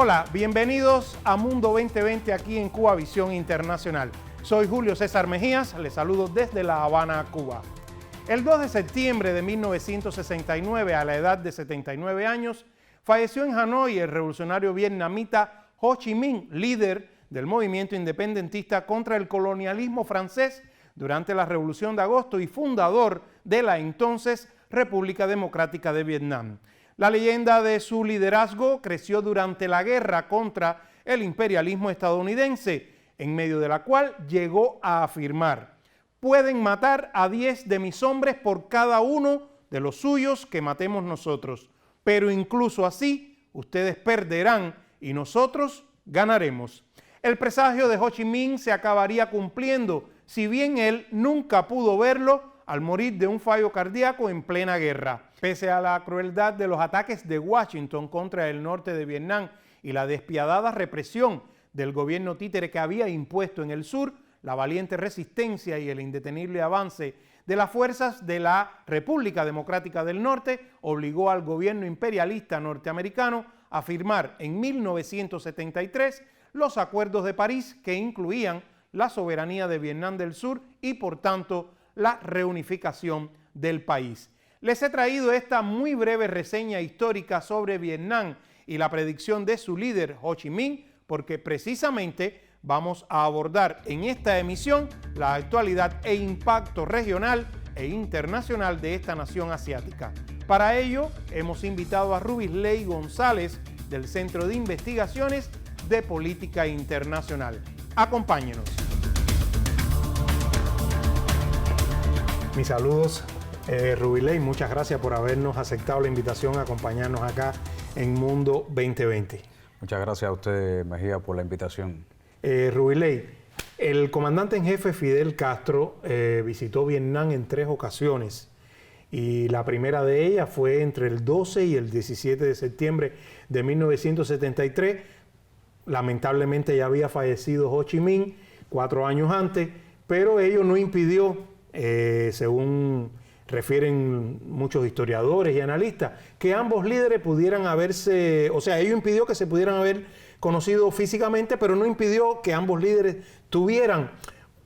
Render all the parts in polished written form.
Hola, bienvenidos a Mundo 2020 aquí en Cuba Visión Internacional. Soy Julio César Mejías, les saludo desde La Habana, Cuba. El 2 de septiembre de 1969, a la edad de 79 años, falleció en Hanoi el revolucionario vietnamita Ho Chi Minh, líder del movimiento independentista contra el colonialismo francés durante la Revolución de Agosto y fundador de la entonces República Democrática de Vietnam. La leyenda de su liderazgo creció durante la guerra contra el imperialismo estadounidense, en medio de la cual llegó a afirmar: pueden matar a 10 de mis hombres por cada uno de los suyos que matemos nosotros, pero incluso así ustedes perderán y nosotros ganaremos. El presagio de Ho Chi Minh se acabaría cumpliendo, si bien él nunca pudo verlo al morir de un fallo cardíaco en plena guerra. Pese a la crueldad de los ataques de Washington contra el norte de Vietnam y la despiadada represión del gobierno títere que había impuesto en el sur, la valiente resistencia y el indetenible avance de las fuerzas de la República Democrática del Norte obligó al gobierno imperialista norteamericano a firmar en 1973 los Acuerdos de París, que incluían la soberanía de Vietnam del Sur y, por tanto, la reunificación del país. Les he traído esta muy breve reseña histórica sobre Vietnam y la predicción de su líder Ho Chi Minh, porque precisamente vamos a abordar en esta emisión la actualidad e impacto regional e internacional de esta nación asiática. Para ello, hemos invitado a Rubisley González del Centro de Investigaciones de Política Internacional. Acompáñenos. Mis saludos, Rubisley, muchas gracias por habernos aceptado la invitación a acompañarnos acá en Mundo 2020. Muchas gracias a usted, Mejía, por la invitación. Rubisley, el comandante en jefe Fidel Castro visitó Vietnam en 3 ocasiones y la primera de ellas fue entre el 12 y el 17 de septiembre de 1973. Lamentablemente ya había fallecido Ho Chi Minh 4 años antes, pero ello no impidió, según refieren muchos historiadores y analistas, que ambos líderes pudieran haberse, o sea, ello impidió que se pudieran haber conocido físicamente, pero no impidió que ambos líderes tuvieran,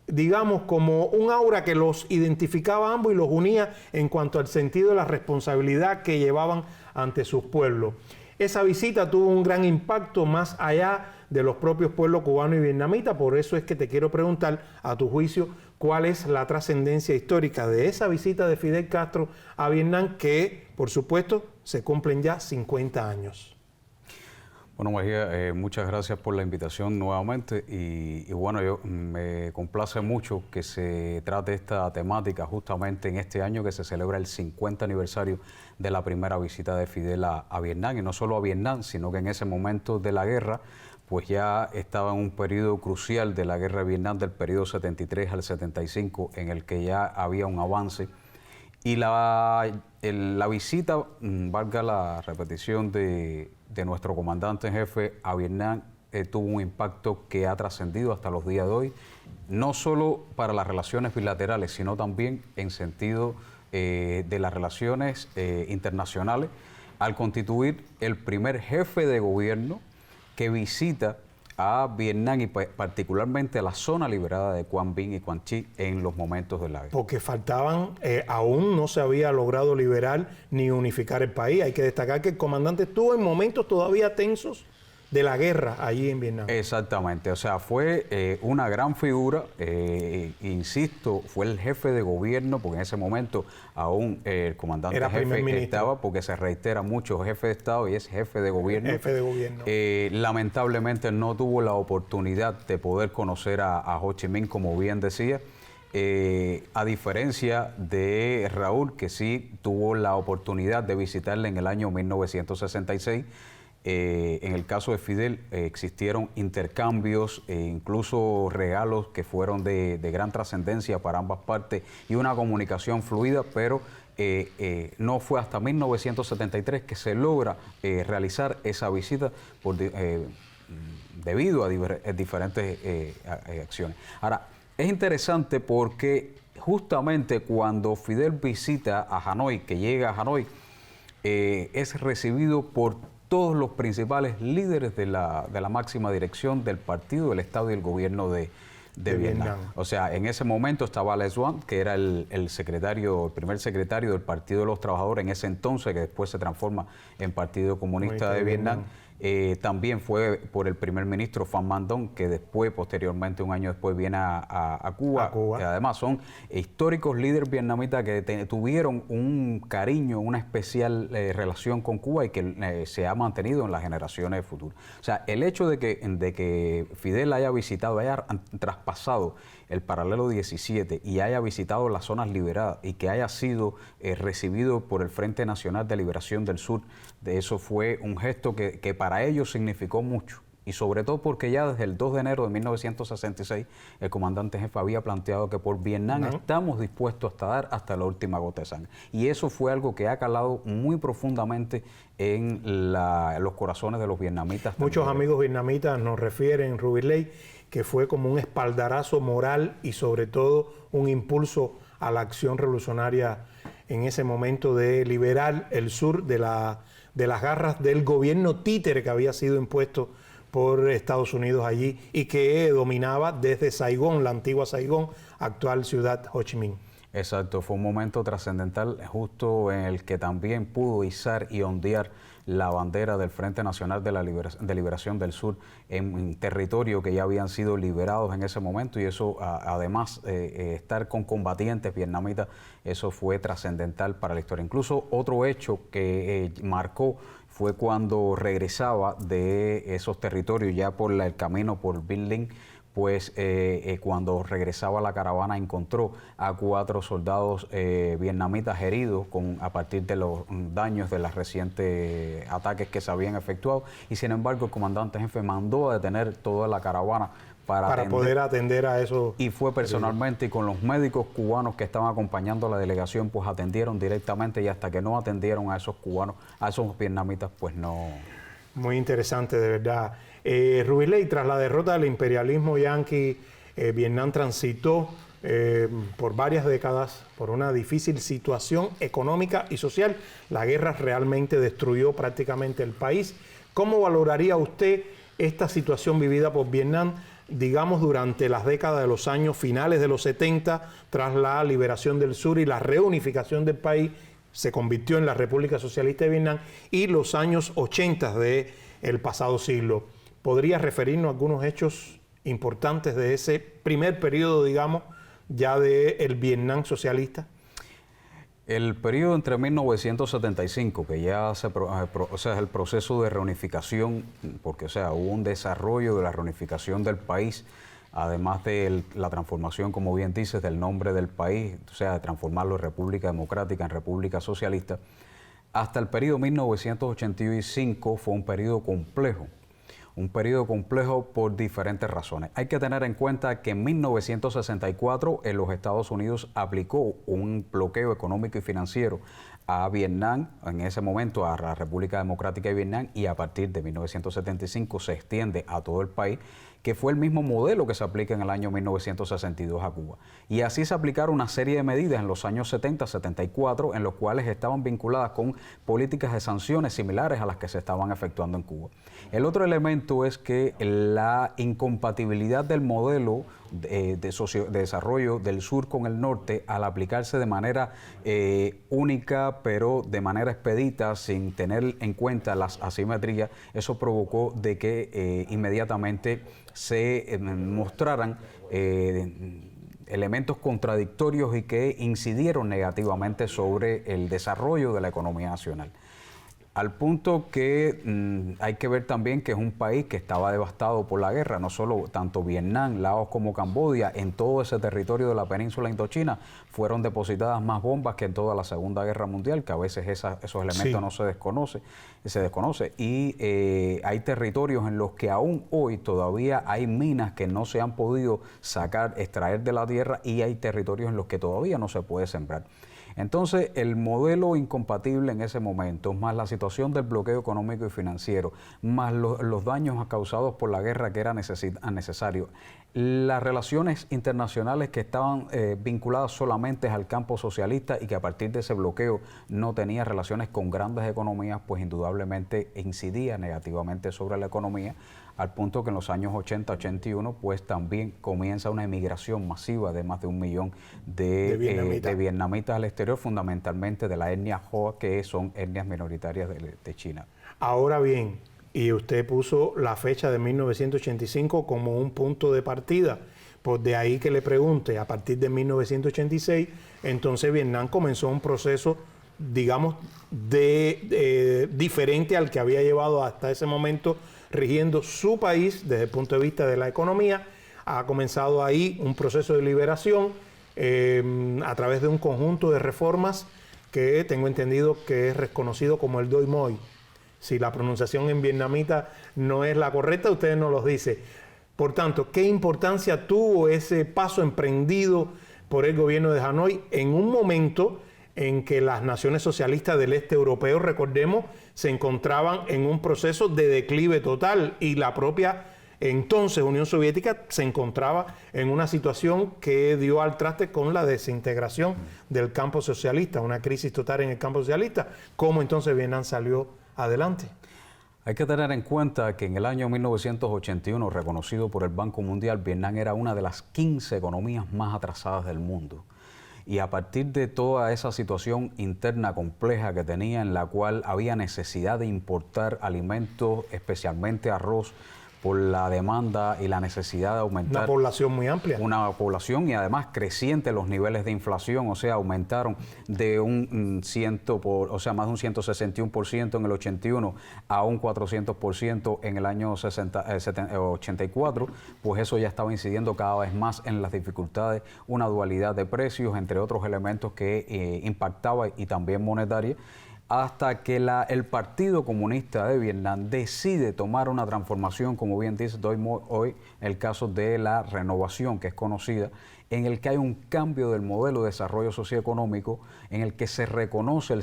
digamos, como un aura que los identificaba a ambos y los unía en cuanto al sentido de la responsabilidad que llevaban ante sus pueblos. Esa visita tuvo un gran impacto más allá de los propios pueblos cubano y vietnamita. Por eso es que te quiero preguntar, a tu juicio, cuál es la trascendencia histórica de esa visita de Fidel Castro a Vietnam, que, por supuesto, se cumplen ya 50 años. Bueno, Mejía, muchas gracias por la invitación nuevamente y bueno, me complace mucho que se trate esta temática justamente en este año que se celebra el 50 aniversario de la primera visita de Fidel a Vietnam, y no solo a Vietnam, sino que en ese momento de la guerra, pues ya estaba en un periodo crucial de la guerra de Vietnam, del periodo 73 al 75, en el que ya había un avance. Y la visita, valga la repetición de nuestro comandante en jefe a Vietnam, tuvo un impacto que ha trascendido hasta los días de hoy, no solo para las relaciones bilaterales, sino también en sentido de las relaciones internacionales, al constituir el primer jefe de gobierno que visita a Vietnam y particularmente a la zona liberada de Quang Binh y Quang Tri en los momentos de la guerra. Porque faltaban, aún no se había logrado liberar ni unificar el país. Hay que destacar que el comandante estuvo en momentos todavía tensos de la guerra allí en Vietnam. Exactamente, o sea, fue una gran figura, insisto, fue el jefe de gobierno, porque en ese momento aún el comandante era jefe estaba, porque se reitera mucho, jefe de Estado y es jefe de gobierno. Jefe de gobierno. Lamentablemente no tuvo la oportunidad de poder conocer a Ho Chi Minh, como bien decía, a diferencia de Raúl, que sí tuvo la oportunidad de visitarle en el año 1966. En el caso de Fidel existieron intercambios e incluso regalos que fueron de gran trascendencia para ambas partes y una comunicación fluida, pero no fue hasta 1973 que se logra realizar esa visita debido a diferentes acciones. Ahora, es interesante porque justamente cuando Fidel visita a Hanoi, que llega a Hanoi, es recibido por todos los principales líderes de la máxima dirección del partido, del Estado y el gobierno de Vietnam. O sea, en ese momento estaba Le Duc, que era el primer secretario del Partido de los Trabajadores en ese entonces, que después se transforma en Partido Comunista de Vietnam. También fue por el primer ministro Pham Minh Don, que después, posteriormente, un año después, viene a Cuba. Que además son históricos líderes vietnamitas que tuvieron un cariño, una especial relación con Cuba y que se ha mantenido en las generaciones futuras. O sea, el hecho de que Fidel haya visitado, haya traspasado el paralelo 17 y haya visitado las zonas liberadas y que haya sido recibido por el Frente Nacional de Liberación del Sur, de eso fue un gesto que para ellos significó mucho. Y sobre todo porque ya desde el 2 de enero de 1966 el comandante jefe había planteado que por Vietnam estamos dispuestos a dar hasta la última gota de sangre. Y eso fue algo que ha calado muy profundamente en los corazones de los vietnamitas. Muchos amigos vietnamitas nos refieren, Rubiley, que fue como un espaldarazo moral y sobre todo un impulso a la acción revolucionaria en ese momento de liberar el sur de las garras del gobierno títere que había sido impuesto por Estados Unidos allí y que dominaba desde Saigón, la antigua Saigón, actual ciudad Ho Chi Minh. Exacto, fue un momento trascendental justo en el que también pudo izar y ondear la bandera del Frente Nacional de Liberación del Sur en territorio que ya habían sido liberados en ese momento, y eso además estar con combatientes vietnamitas, eso fue trascendental para la historia. Incluso otro hecho que marcó fue cuando regresaba de esos territorios ya por el camino por Vinh Linh, pues cuando regresaba la caravana encontró a 4 soldados vietnamitas heridos a partir de los daños de los recientes ataques que se habían efectuado, y sin embargo el comandante jefe mandó a detener toda la caravana para poder atender a eso. Y fue personalmente, y con los médicos cubanos que estaban acompañando a la delegación, pues atendieron directamente, y hasta que no atendieron a esos cubanos, a esos vietnamitas, pues no. Muy interesante, de verdad. Rubiley, tras la derrota del imperialismo yanqui, Vietnam transitó por varias décadas por una difícil situación económica y social. La guerra realmente destruyó prácticamente el país. ¿Cómo valoraría usted esta situación vivida por Vietnam, digamos, durante las décadas de los años finales de los 70, tras la liberación del sur y la reunificación del país? Se convirtió en la República Socialista de Vietnam, y los años 80 del pasado siglo. ¿Podría referirnos a algunos hechos importantes de ese primer periodo, digamos, ya del Vietnam socialista? El periodo entre 1975, que ya es el proceso de reunificación, porque hubo un desarrollo de la reunificación del país, además de la transformación, como bien dices, del nombre del país, o sea, de transformarlo de República Democrática en República Socialista, hasta el periodo 1985 fue un periodo complejo por diferentes razones. Hay que tener en cuenta que en 1964 en los Estados Unidos aplicó un bloqueo económico y financiero a Vietnam, en ese momento a la República Democrática de Vietnam, y a partir de 1975 se extiende a todo el país, que fue el mismo modelo que se aplica en el año 1962 a Cuba. Y así se aplicaron una serie de medidas en los años 70, 74, en los cuales estaban vinculadas con políticas de sanciones similares a las que se estaban efectuando en Cuba. El otro elemento es que la incompatibilidad del modelo de desarrollo del sur con el norte, al aplicarse de manera única, pero de manera expedita, sin tener en cuenta las asimetrías, eso provocó de que inmediatamente se mostraran elementos contradictorios y que incidieron negativamente sobre el desarrollo de la economía nacional. Al punto que hay que ver también que es un país que estaba devastado por la guerra, no solo tanto Vietnam, Laos como Camboya, en todo ese territorio de la península indochina fueron depositadas más bombas que en toda la Segunda Guerra Mundial, que a veces esos elementos no se desconoce, y hay territorios en los que aún hoy todavía hay minas que no se han podido extraer de la tierra, y hay territorios en los que todavía no se puede sembrar. Entonces, el modelo incompatible en ese momento, más la situación situación del bloqueo económico y financiero, más los daños causados por la guerra que era necesario, las relaciones internacionales que estaban vinculadas solamente al campo socialista y que a partir de ese bloqueo no tenía relaciones con grandes economías, pues indudablemente incidía negativamente sobre la economía, al punto que en los años 80-81 pues también comienza una emigración masiva de más de 1 millón de vietnamitas al exterior, fundamentalmente de la etnia Hoa, que son etnias minoritarias de China. Ahora bien, y usted puso la fecha de 1985 como un punto de partida, pues de ahí que le pregunte, a partir de 1986, entonces Vietnam comenzó un proceso, digamos, diferente al que había llevado hasta ese momento rigiendo su país desde el punto de vista de la economía. Ha comenzado ahí un proceso de liberación a través de un conjunto de reformas que tengo entendido que es reconocido como el Doi Moi. Si la pronunciación en vietnamita no es la correcta, ustedes nos lo dicen. Por tanto, ¿qué importancia tuvo ese paso emprendido por el gobierno de Hanoi en un momento en que las naciones socialistas del este europeo, recordemos, se encontraban en un proceso de declive total y la propia entonces Unión Soviética se encontraba en una situación que dio al traste con la desintegración del campo socialista, una crisis total en el campo socialista? ¿Cómo entonces Vietnam salió adelante? Hay que tener en cuenta que en el año 1981, reconocido por el Banco Mundial, Vietnam era una de las 15 economías más atrasadas del mundo. Y a partir de toda esa situación interna compleja que tenía, en la cual había necesidad de importar alimentos, especialmente arroz, por la demanda y la necesidad de aumentar. Una población muy amplia. Una población y además creciente los niveles de inflación, o sea, aumentaron de más de un 161% en el 81 a un 400% en el año 84, pues eso ya estaba incidiendo cada vez más en las dificultades, una dualidad de precios, entre otros elementos que impactaba y también monetaria, hasta que el Partido Comunista de Vietnam decide tomar una transformación, como bien dice Doi Moi hoy, el caso de la renovación, que es conocida, en el que hay un cambio del modelo de desarrollo socioeconómico, en el que se reconoce el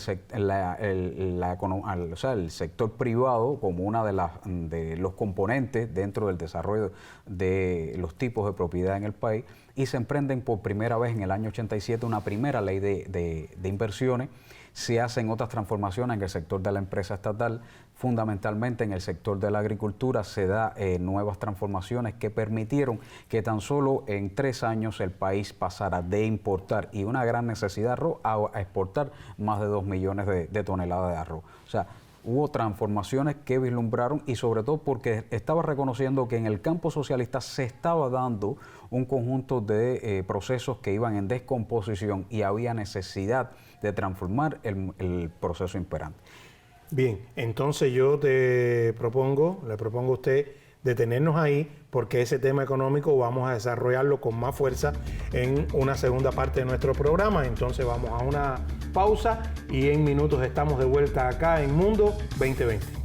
sector privado como una de los componentes dentro del desarrollo de los tipos de propiedad en el país, y se emprenden por primera vez en el año 87 una primera ley de inversiones. Se hacen otras transformaciones en el sector de la empresa estatal, fundamentalmente en el sector de la agricultura se da nuevas transformaciones que permitieron que tan solo en 3 años el país pasara de importar y una gran necesidad de arroz a exportar más de 2 millones de toneladas de arroz. O sea, hubo transformaciones que vislumbraron y sobre todo porque estaba reconociendo que en el campo socialista se estaba dando un conjunto de procesos que iban en descomposición y había necesidad de transformar el proceso imperante. Bien, entonces yo le propongo a usted detenernos ahí, porque ese tema económico vamos a desarrollarlo con más fuerza en una segunda parte de nuestro programa. Entonces vamos a una pausa y en minutos estamos de vuelta acá en Mundo 2020.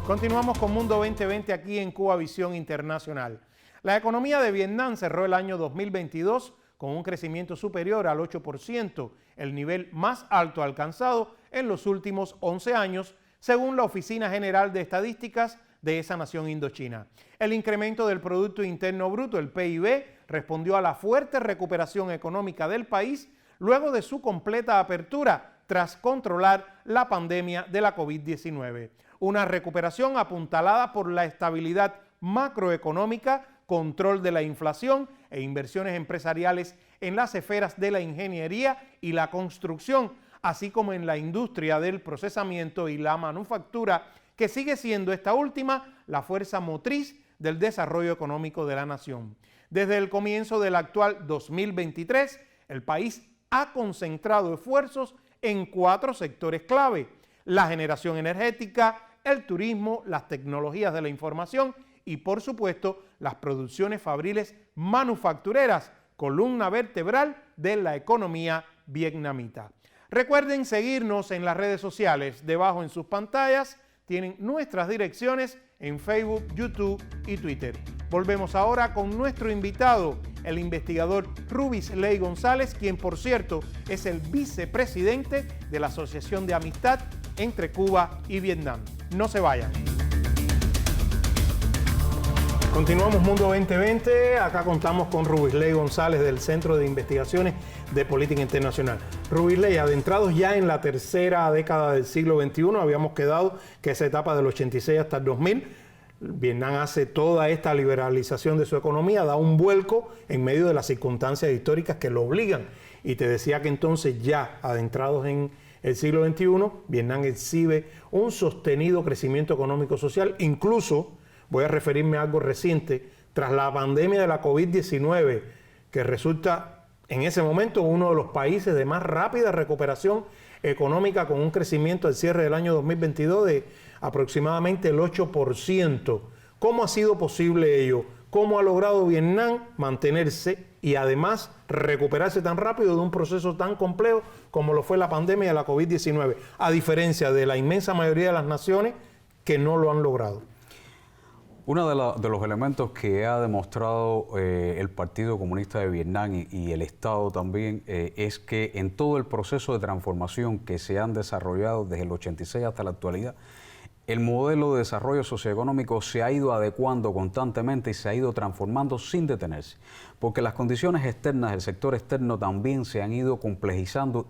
Continuamos con Mundo 2020 aquí en Cuba Visión Internacional. La economía de Vietnam cerró el año 2022 con un crecimiento superior al 8%, el nivel más alto alcanzado en los últimos 11 años, según la Oficina General de Estadísticas de esa nación indochina. El incremento del Producto Interno Bruto, el PIB, respondió a la fuerte recuperación económica del país luego de su completa apertura tras controlar la pandemia de la COVID-19. Una recuperación apuntalada por la estabilidad macroeconómica, control de la inflación e inversiones empresariales en las esferas de la ingeniería y la construcción, así como en la industria del procesamiento y la manufactura, que sigue siendo esta última la fuerza motriz del desarrollo económico de la nación. Desde el comienzo del actual 2023, el país ha concentrado esfuerzos en 4 sectores clave: la generación energética, el turismo, las tecnologías de la información y, por supuesto, las producciones fabriles manufactureras, columna vertebral de la economía vietnamita. Recuerden seguirnos en las redes sociales. Debajo en sus pantallas tienen nuestras direcciones en Facebook, YouTube y Twitter. Volvemos ahora con nuestro invitado, el investigador Rubisley González, quien por cierto es el vicepresidente de la Asociación de Amistad entre Cuba y Vietnam. No se vayan. Continuamos Mundo 2020, acá contamos con Rubisley González del Centro de Investigaciones de Política Internacional. Rubisley, adentrados ya en la tercera década del siglo XXI, habíamos quedado que esa etapa del 86 hasta el 2000, Vietnam hace toda esta liberalización de su economía, da un vuelco en medio de las circunstancias históricas que lo obligan. Y te decía que entonces ya adentrados en el siglo XXI, Vietnam exhibe un sostenido crecimiento económico-social, incluso, voy a referirme a algo reciente, tras la pandemia de la COVID-19, que resulta en ese momento uno de los países de más rápida recuperación económica, con un crecimiento al cierre del año 2022 de aproximadamente el 8%. ¿Cómo ha sido posible ello? ¿Cómo ha logrado Vietnam mantenerse y además recuperarse tan rápido de un proceso tan complejo como lo fue la pandemia de la COVID-19, a diferencia de la inmensa mayoría de las naciones que no lo han logrado? Uno de los elementos que ha demostrado el Partido Comunista de Vietnam y el Estado también es que en todo el proceso de transformación que se han desarrollado desde el 86 hasta la actualidad, el modelo de desarrollo socioeconómico se ha ido adecuando constantemente y se ha ido transformando sin detenerse, porque las condiciones externas del sector externo también se han ido complejizando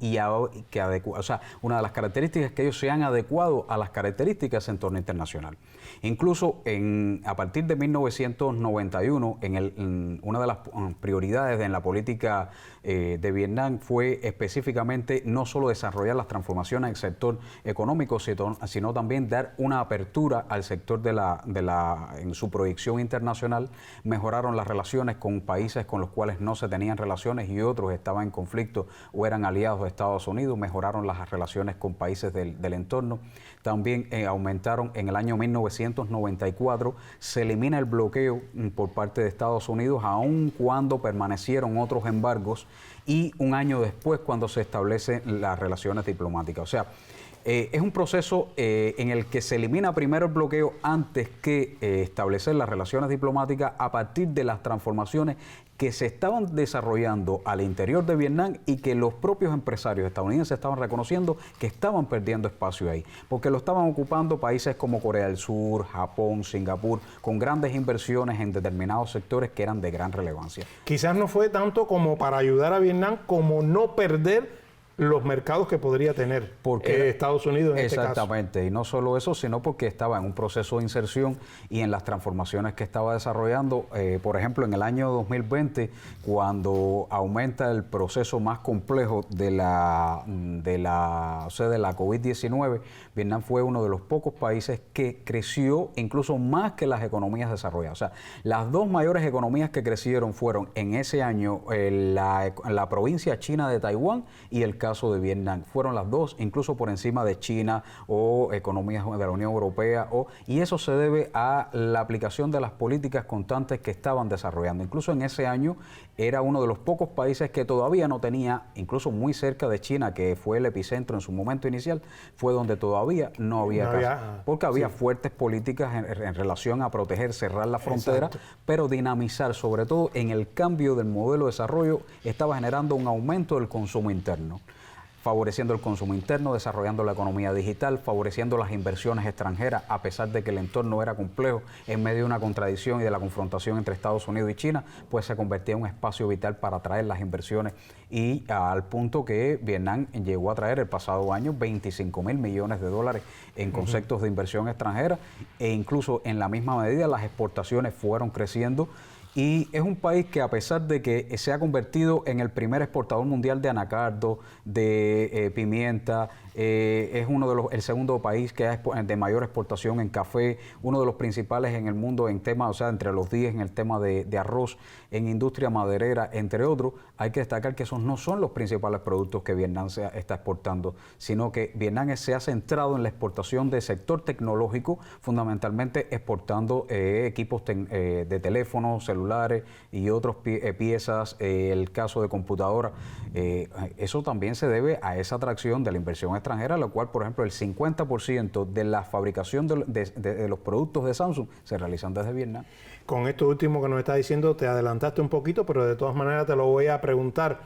una de las características es que ellos se han adecuado a las características del entorno internacional. Incluso a partir de 1991, una de las prioridades en la política de Vietnam fue específicamente no solo desarrollar las transformaciones en el sector económico, sino también dar una apertura al sector en su proyección internacional. Mejoraron las relaciones con países con los cuales no se tenían relaciones y otros estaban en conflicto o eran aliados de Estados Unidos. Mejoraron las relaciones con países del entorno. También aumentaron en el año 1994, se elimina el bloqueo por parte de Estados Unidos, aun cuando permanecieron otros embargos, y un año después cuando se establecen las relaciones diplomáticas. O sea, es un proceso en el que se elimina primero el bloqueo antes que establecer las relaciones diplomáticas a partir de las transformaciones que se estaban desarrollando al interior de Vietnam y que los propios empresarios estadounidenses estaban reconociendo que estaban perdiendo espacio ahí, porque lo estaban ocupando países como Corea del Sur, Japón, Singapur, con grandes inversiones en determinados sectores que eran de gran relevancia. Quizás no fue tanto como para ayudar a Vietnam, como no perder los mercados que podría tener Estados Unidos en este caso. Exactamente, y no solo eso, sino porque estaba en un proceso de inserción y en las transformaciones que estaba desarrollando. Por ejemplo, en el año 2020, cuando aumenta el proceso más complejo de la COVID-19, Vietnam fue uno de los pocos países que creció incluso más que las economías desarrolladas. O sea, las dos mayores economías que crecieron fueron en ese año la provincia china de Taiwán y el caso de Vietnam. Fueron las dos, incluso por encima de China o economías de la Unión Europea, y eso se debe a la aplicación de las políticas constantes que estaban desarrollando. Incluso en ese año era uno de los pocos países que todavía no tenía, incluso muy cerca de China, que fue el epicentro en su momento inicial, fue donde todavía no había caso, porque había fuertes políticas en relación a proteger, cerrar la frontera, pero dinamizar, sobre todo en el cambio del modelo de desarrollo, estaba generando un aumento del consumo interno, favoreciendo el consumo interno, desarrollando la economía digital, favoreciendo las inversiones extranjeras, a pesar de que el entorno era complejo, en medio de una contradicción y de la confrontación entre Estados Unidos y China, pues se convertía en un espacio vital para atraer las inversiones, y al punto que Vietnam llegó a traer el pasado año 25.000 millones de dólares en conceptos de inversión extranjera, e incluso en la misma medida las exportaciones fueron creciendo. Y es un país que, a pesar de que se ha convertido en el primer exportador mundial de anacardo, de pimienta, es el segundo país que es de mayor exportación en café, uno de los principales en el mundo en tema, entre los 10 en el tema de arroz, en industria maderera, entre otros. Hay que destacar que esos no son los principales productos que Vietnam está exportando, sino que Vietnam se ha centrado en la exportación del sector tecnológico, fundamentalmente exportando equipos de teléfonos, celulares, celulares y otras piezas, el caso de computadora, eso también se debe a esa atracción de la inversión extranjera, la cual, por ejemplo, el 50% de la fabricación de los productos de Samsung se realizan desde Vietnam. Con esto último que nos está diciendo, te adelantaste un poquito, pero de todas maneras te lo voy a preguntar.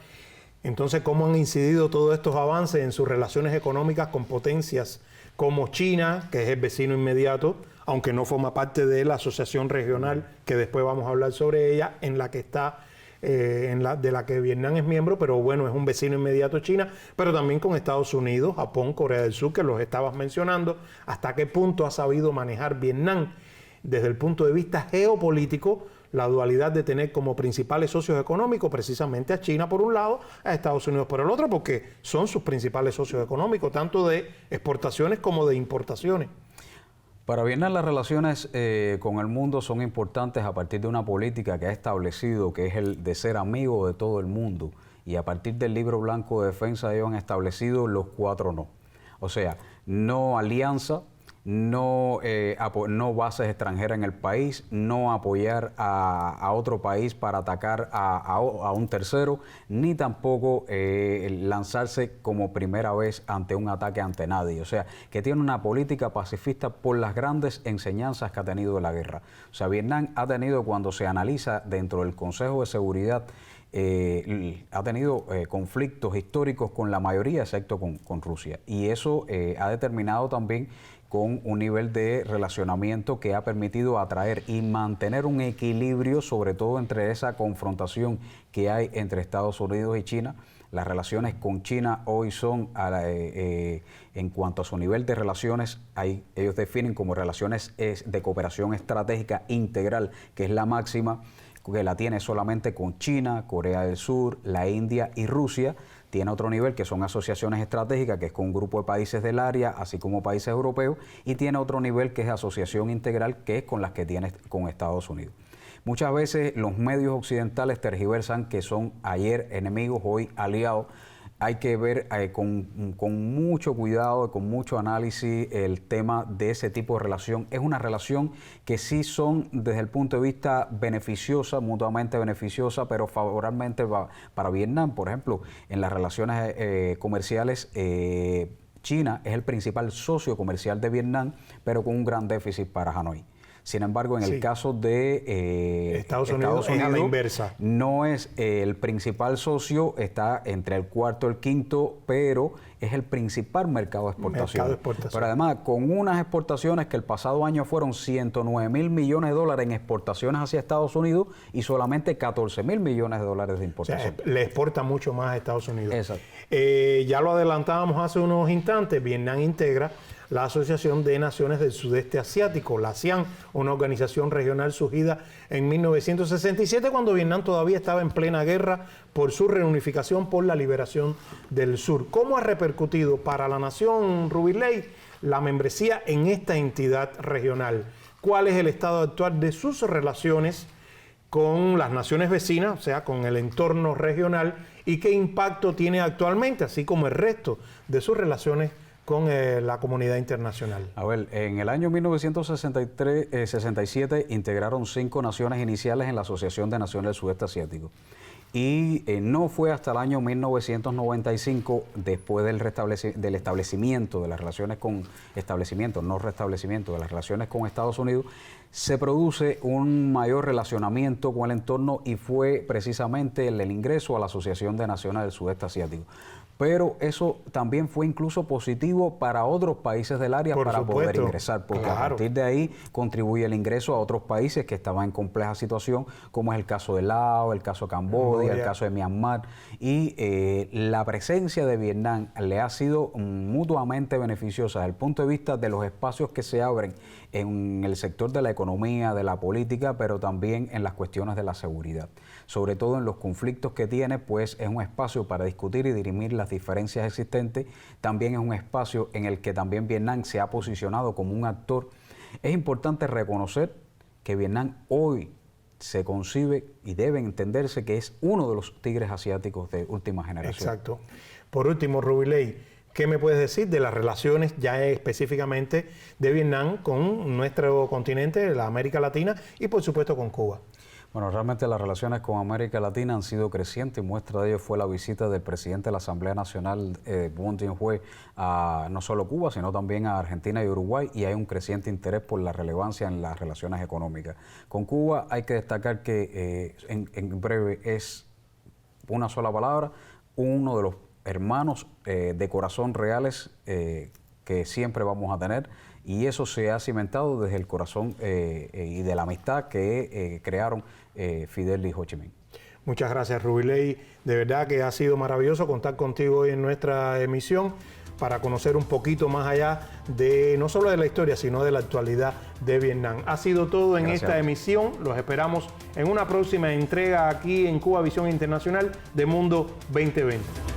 Entonces, ¿cómo han incidido todos estos avances en sus relaciones económicas con potencias como China, que es el vecino inmediato, aunque no forma parte de la asociación regional, que después vamos a hablar sobre ella, en la que está, de la que Vietnam es miembro, pero bueno, es un vecino inmediato China, pero también con Estados Unidos, Japón, Corea del Sur, que los estabas mencionando? ¿Hasta qué punto ha sabido manejar Vietnam desde el punto de vista geopolítico la dualidad de tener como principales socios económicos precisamente a China por un lado, a Estados Unidos por el otro, porque son sus principales socios económicos, tanto de exportaciones como de importaciones? Para Vietnam las relaciones con el mundo son importantes a partir de una política que ha establecido, que es el de ser amigo de todo el mundo, y a partir del Libro Blanco de Defensa ellos han establecido los 4 no. O sea, no alianza, no bases extranjeras en el país, no apoyar a otro país para atacar a un tercero, ni tampoco lanzarse como primera vez ante un ataque ante nadie. O sea, que tiene una política pacifista por las grandes enseñanzas que ha tenido de la guerra. O sea, Vietnam ha tenido, cuando se analiza dentro del Consejo de Seguridad, ha tenido conflictos históricos con la mayoría, excepto con Rusia. Y eso ha determinado también con un nivel de relacionamiento que ha permitido atraer y mantener un equilibrio, sobre todo entre esa confrontación que hay entre Estados Unidos y China. Las relaciones con China hoy son, en cuanto a su nivel de relaciones, ellos definen como relaciones de cooperación estratégica integral, que es la máxima, que la tiene solamente con China, Corea del Sur, la India y Rusia. Tiene otro nivel que son asociaciones estratégicas, que es con un grupo de países del área, así como países europeos, y tiene otro nivel que es asociación integral, que es con las que tiene con Estados Unidos. Muchas veces los medios occidentales tergiversan que son ayer enemigos, hoy aliados. Hay que ver con mucho cuidado y con mucho análisis el tema de ese tipo de relación. Es una relación que sí son desde el punto de vista beneficiosa, mutuamente beneficiosa, pero favorablemente para Vietnam. Por ejemplo, en las relaciones comerciales, China es el principal socio comercial de Vietnam, pero con un gran déficit para Hanoi. Sin embargo, en el caso de Estados Unidos es a la inversa. No es el principal socio, está entre el cuarto y el quinto, pero es el principal mercado de exportación. Pero además, con unas exportaciones que el pasado año fueron 109.000 millones de dólares en exportaciones hacia Estados Unidos y solamente 14.000 millones de dólares de importación. O sea, le exporta mucho más a Estados Unidos. Exacto. Ya lo adelantábamos hace unos instantes, Vietnam integra la Asociación de Naciones del Sudeste Asiático, la ASEAN, una organización regional surgida en 1967, cuando Vietnam todavía estaba en plena guerra por su reunificación por la liberación del sur. ¿Cómo ha repercutido para la nación, Rubiley, la membresía en esta entidad regional? ¿Cuál es el estado actual de sus relaciones con las naciones vecinas, o sea, con el entorno regional, y qué impacto tiene actualmente, así como el resto de sus relaciones con la comunidad internacional? A ver, en el año 1967 integraron 5 naciones iniciales en la Asociación de Naciones del Sudeste Asiático. Y no fue hasta el año 1995, después del establecimiento de las relaciones con no restablecimiento de las relaciones con Estados Unidos, se produce un mayor relacionamiento con el entorno, y fue precisamente el ingreso a la Asociación de Naciones del Sudeste Asiático. Pero eso también fue incluso positivo para otros países del área poder ingresar, porque a partir de ahí contribuye el ingreso a otros países que estaban en compleja situación, como es el caso de Laos, el caso de Camboya, el caso de Myanmar. Y la presencia de Vietnam le ha sido mutuamente beneficiosa desde el punto de vista de los espacios que se abren en el sector de la economía, de la política, pero también en las cuestiones de la seguridad. Sobre todo en los conflictos que tiene, pues es un espacio para discutir y dirimir las diferencias existentes. También es un espacio en el que también Vietnam se ha posicionado como un actor. Es importante reconocer que Vietnam hoy se concibe y debe entenderse que es uno de los tigres asiáticos de última generación. Exacto. Por último, Rubiley, ¿qué me puedes decir de las relaciones ya específicamente de Vietnam con nuestro continente, la América Latina, y por supuesto con Cuba? Bueno, realmente las relaciones con América Latina han sido crecientes. Muestra de ello fue la visita del presidente de la Asamblea Nacional, Boon Tianhui, a no solo Cuba, sino también a Argentina y Uruguay, y hay un creciente interés por la relevancia en las relaciones económicas. Con Cuba hay que destacar que, en breve, es una sola palabra, uno de los hermanos de corazón reales que siempre vamos a tener, y eso se ha cimentado desde el corazón y de la amistad que crearon Fidel y Ho Chi Minh. Muchas gracias, Rubiley. De verdad que ha sido maravilloso contar contigo hoy en nuestra emisión para conocer un poquito más allá de no solo de la historia, sino de la actualidad de Vietnam. Ha sido todo en esta emisión. Los esperamos en una próxima entrega aquí en Cuba Visión Internacional de Mundo 2020.